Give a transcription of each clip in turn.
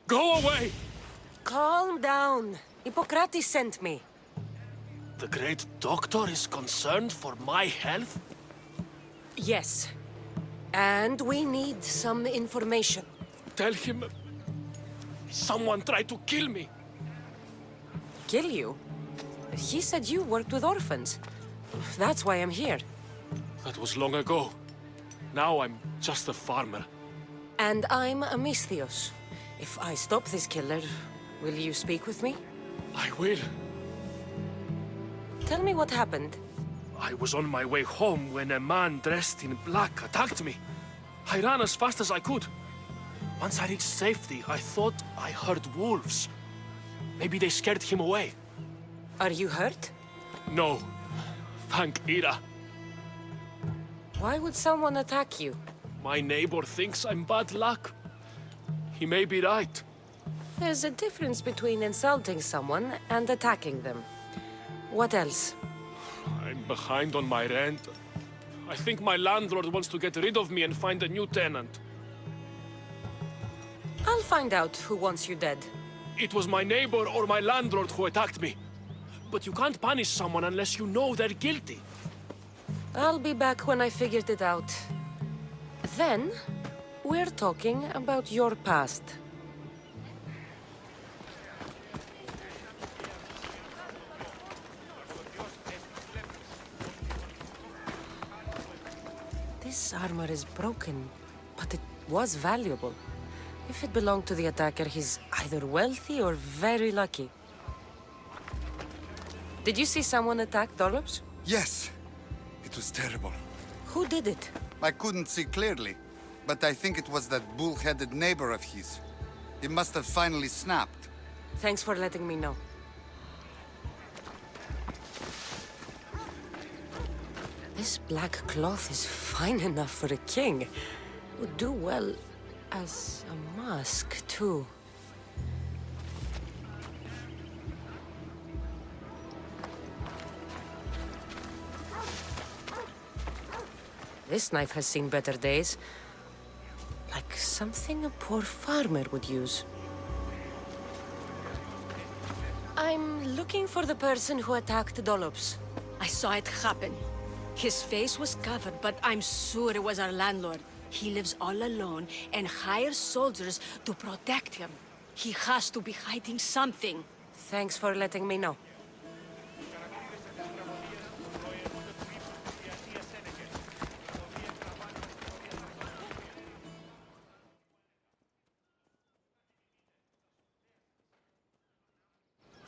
Go away! Calm down. Hippocrates sent me. The great doctor is concerned for my health? Yes. And we need some information. Tell him... someone tried to kill me. Kill you? He said you worked with orphans. That's why I'm here. That was long ago. Now I'm just a farmer. And I'm Amistios. If I stop this killer, will you speak with me? I will. Tell me what happened. I was on my way home when a man dressed in black attacked me. I ran as fast as I could. Once I reached safety, I thought I heard wolves. Maybe they scared him away. Are you hurt? No. Thank Ira. Why would someone attack you? My neighbor thinks I'm bad luck. He may be right. There's a difference between insulting someone and attacking them. What else? I'm behind on my rent. I think my landlord wants to get rid of me and find a new tenant. I'll find out who wants you dead. It was my neighbor or my landlord who attacked me. But you can't punish someone unless you know they're guilty. I'll be back when I figured it out. Then, we're talking about your past. This armor is broken, but it was valuable. If it belonged to the attacker, he's either wealthy or very lucky. Did you see someone attack Dollops? Yes. It was terrible. Who did it? I couldn't see clearly, but I think it was that bull-headed neighbor of his. He must have finally snapped. Thanks for letting me know. This black cloth is fine enough for a king. Would do well as a mask, too. This knife has seen better days. Like something a poor farmer would use. I'm looking for the person who attacked Dollops. I saw it happen. His face was covered, but I'm sure it was our landlord. He lives all alone and hires soldiers to protect him. He has to be hiding something. Thanks for letting me know.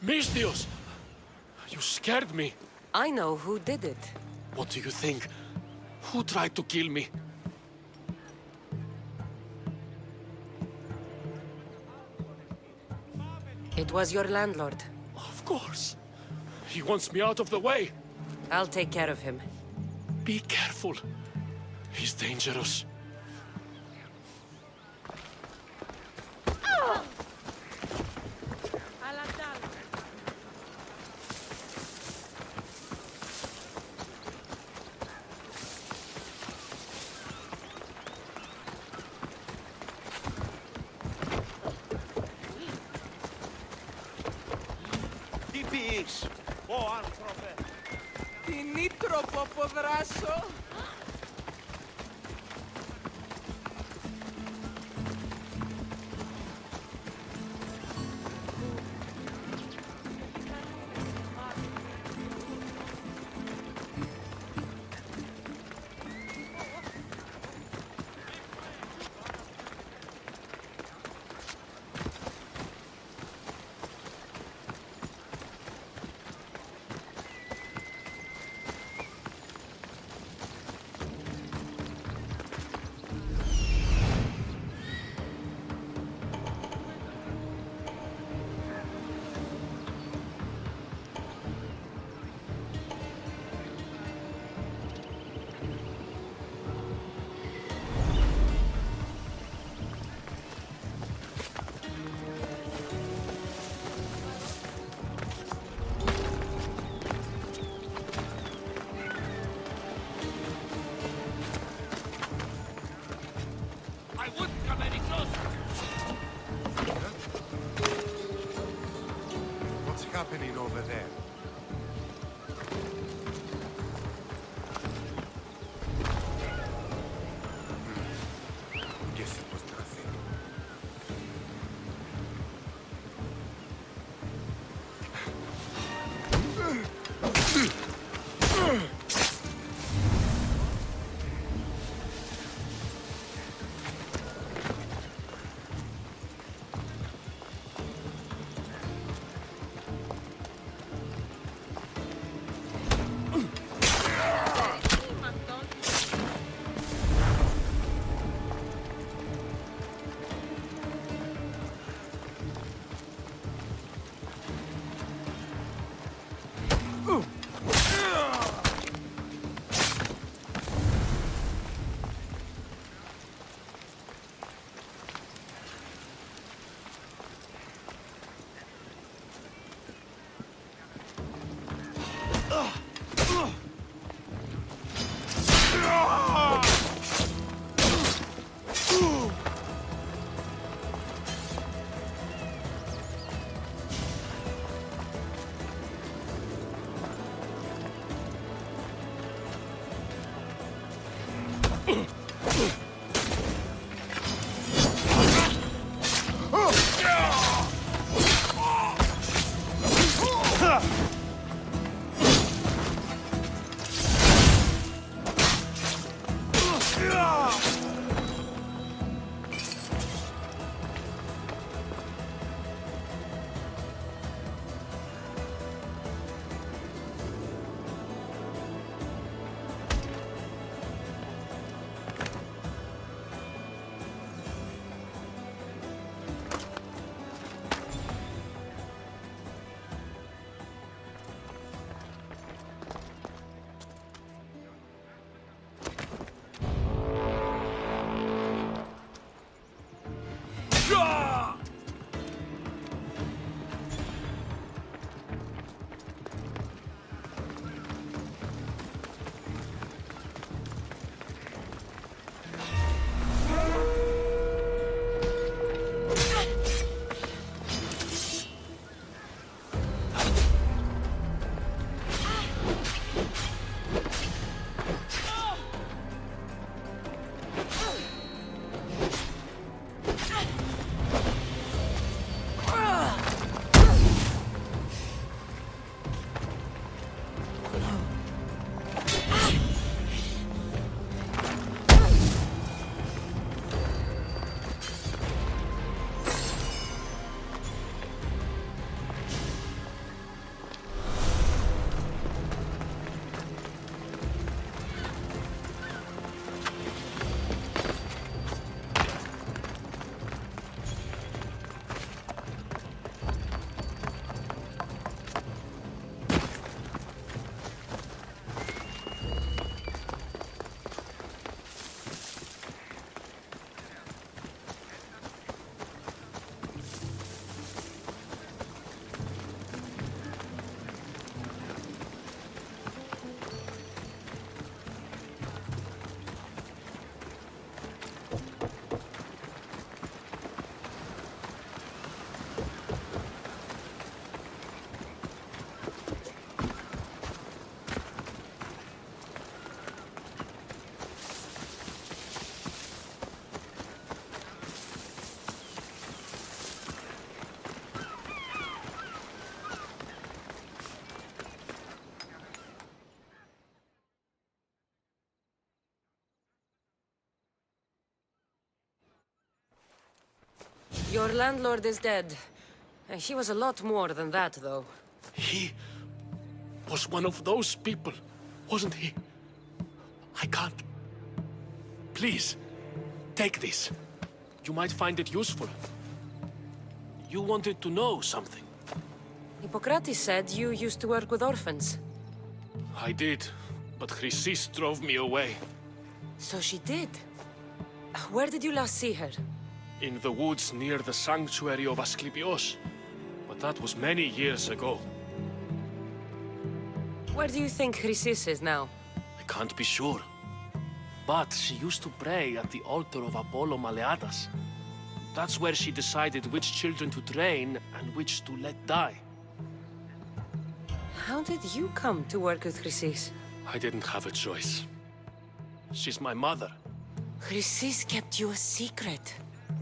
Mistios! You scared me. I know who did it. What do you think? Who tried to kill me? It was your landlord. Of course. He wants me out of the way. I'll take care of him. Be careful. He's dangerous. Τι πεις, ο άνθρωπε. Τι νήτροπο ποδράσω. happening over there? Guess it was nothing. Your landlord is dead. He was a lot more than that, though. He was one of those people, wasn't he? I can't. Please, take this. You might find it useful. You wanted to know something. Hippocrates said you used to work with orphans. I did, but Chrysis drove me away. So she did. Where did you last see her? In the woods near the sanctuary of Asclepios. But that was many years ago. Where do you think Chrysis is now? I can't be sure. But she used to pray at the altar of Apollo Maleatas. That's where she decided which children to train and which to let die. How did you come to work with Chrysis? I didn't have a choice. She's my mother. Chrysis kept you a secret.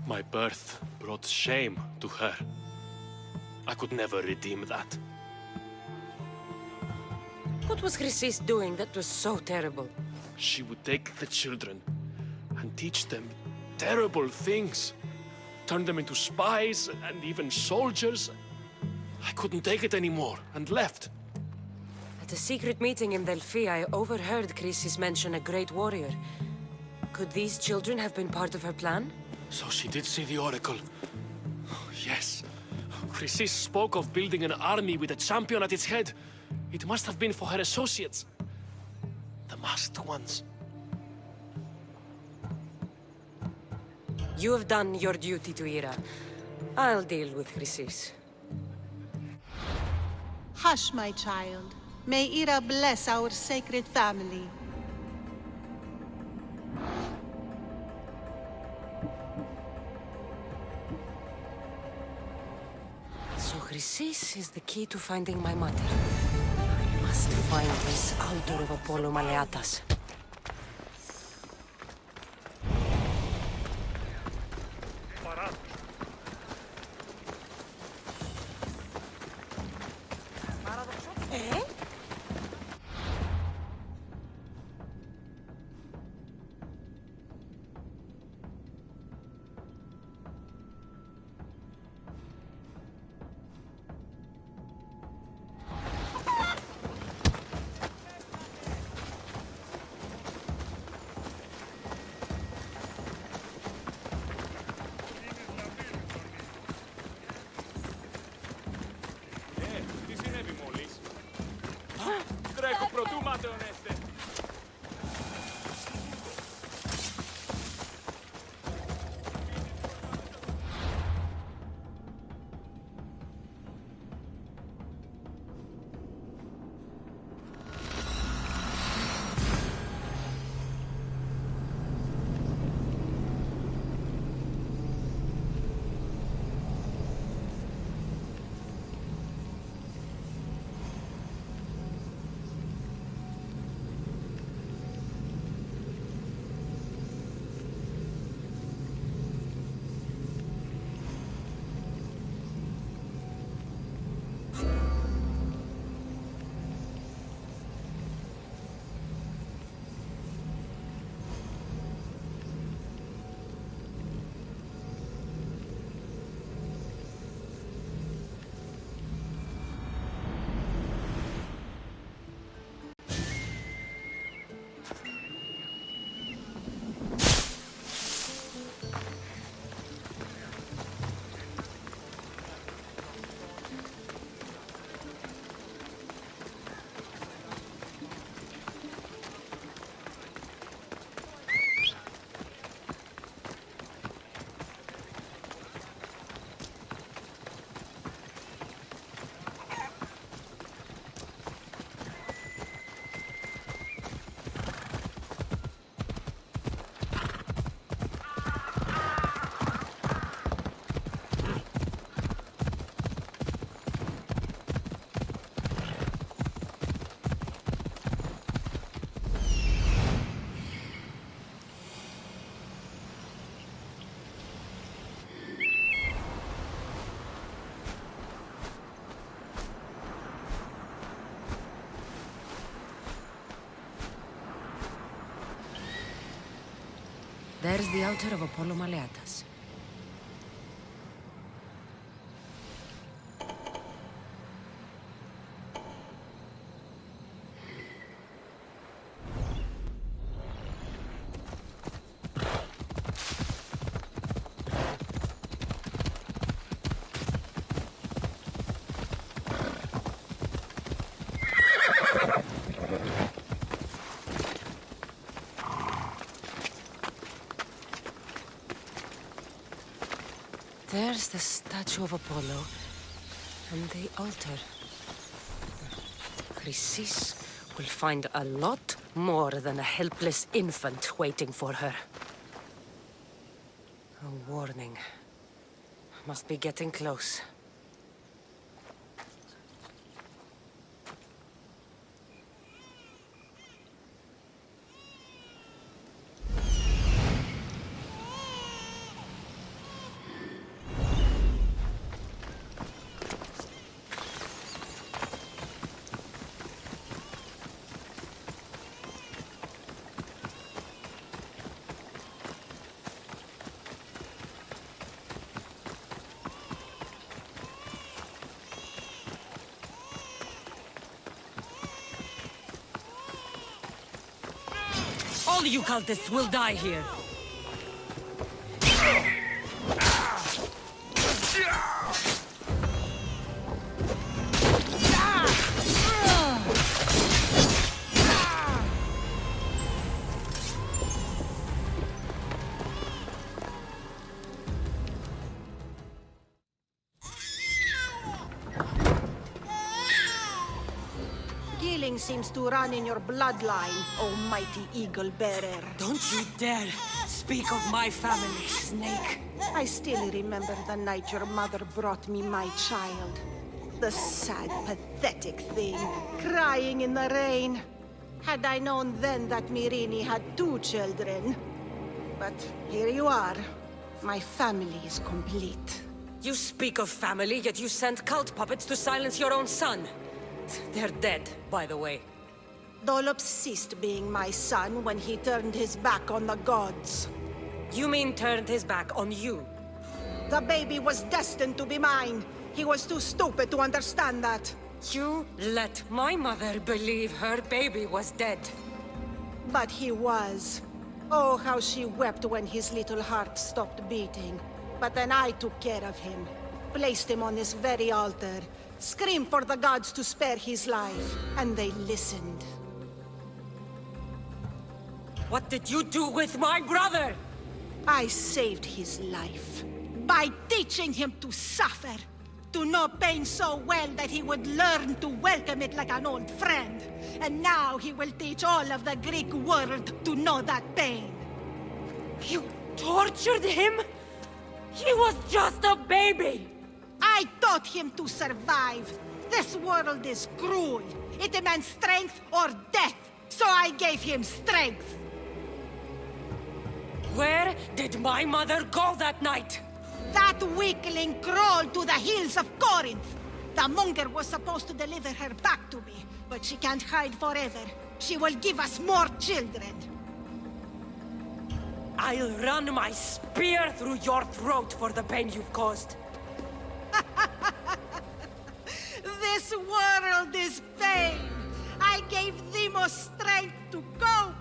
My birth brought shame to her. I could never redeem that. What was Chrysis doing that was so terrible? She would take the children and teach them terrible things. Turn them into spies and even soldiers. I couldn't take it anymore and left. At a secret meeting in Delphi, I overheard Chrysis mention a great warrior. Could these children have been part of her plan? So she did see the Oracle. Yes. Chrysis spoke of building an army with a champion at its head. It must have been for her associates. The masked ones. You have done your duty to Ira. I'll deal with Chrysis. Hush, my child. May Ira bless our sacred family. So Chrysis is the key to finding my mother. I must find this altar of Apollo Maleatas. Τι συνέβη μόλις? Τρέχω πρωτού ματαιωνέστε. There's the altar of Apollo Maleatas. There's the statue of Apollo, and the altar. Chrysis will find a lot more than a helpless infant waiting for her. A warning. Must be getting close. All you cultists will die here. Killing seems to run in your bloodline, oh mighty eagle bearer. Don't you dare speak of my family, snake. I still remember the night your mother brought me my child. The sad, pathetic thing, crying in the rain. Had I known then that Mirini had 2 children. But here you are. My family is complete. You speak of family, yet you sent cult puppets to silence your own son. They're dead, by the way. Dolops ceased being my son when he turned his back on the gods. You mean turned his back on you? The baby was destined to be mine. He was too stupid to understand that. You let my mother believe her baby was dead. But he was. Oh, how she wept when his little heart stopped beating. But then I took care of him. Placed him on this very altar. Screamed for the gods to spare his life. And they listened. What did you do with my brother? I saved his life. By teaching him to suffer. To know pain so well that he would learn to welcome it like an old friend. And now he will teach all of the Greek world to know that pain. You tortured him? He was just a baby! I taught him to survive. This world is cruel. It demands strength or death. So I gave him strength. Where did my mother go that night? That weakling crawled to the hills of Corinth. The monger was supposed to deliver her back to me, but she can't hide forever. She will give us more children. I'll run my spear through your throat for the pain you've caused. This world is pain. I gave Demos strength to cope.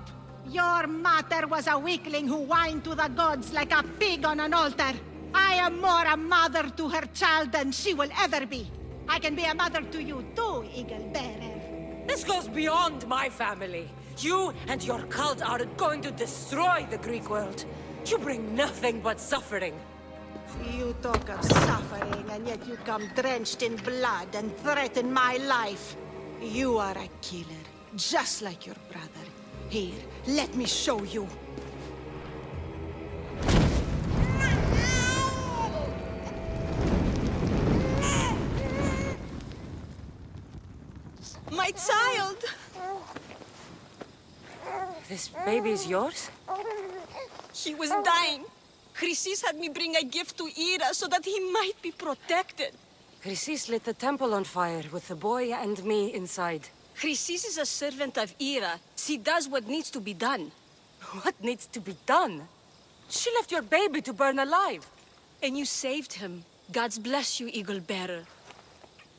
Your mother was a weakling who whined to the gods like a pig on an altar. I am more a mother to her child than she will ever be. I can be a mother to you too, Eagle Bearer. This goes beyond my family. You and your cult are going to destroy the Greek world. You bring nothing but suffering. You talk of suffering, and yet you come drenched in blood and threaten my life. You are a killer, just like your brother. Here, let me show you. My child! This baby is yours? He was dying. Chrysis had me bring a gift to Ira so that he might be protected. Chrysis lit the temple on fire with the boy and me inside. Chrysis is a servant of Ira. She does what needs to be done. What needs to be done? She left your baby to burn alive. And you saved him. God's bless you, Eagle Bearer.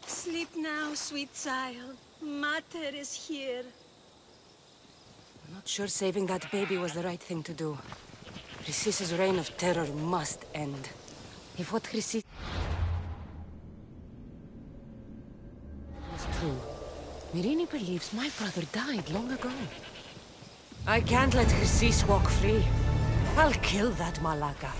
Sleep now, sweet child. Mater is here. I'm not sure saving that baby was the right thing to do. Chrysis' reign of terror must end. If what Chrysis was true, Mirini believes my brother died long ago. I can't let Chrysis walk free. I'll kill that Malaka.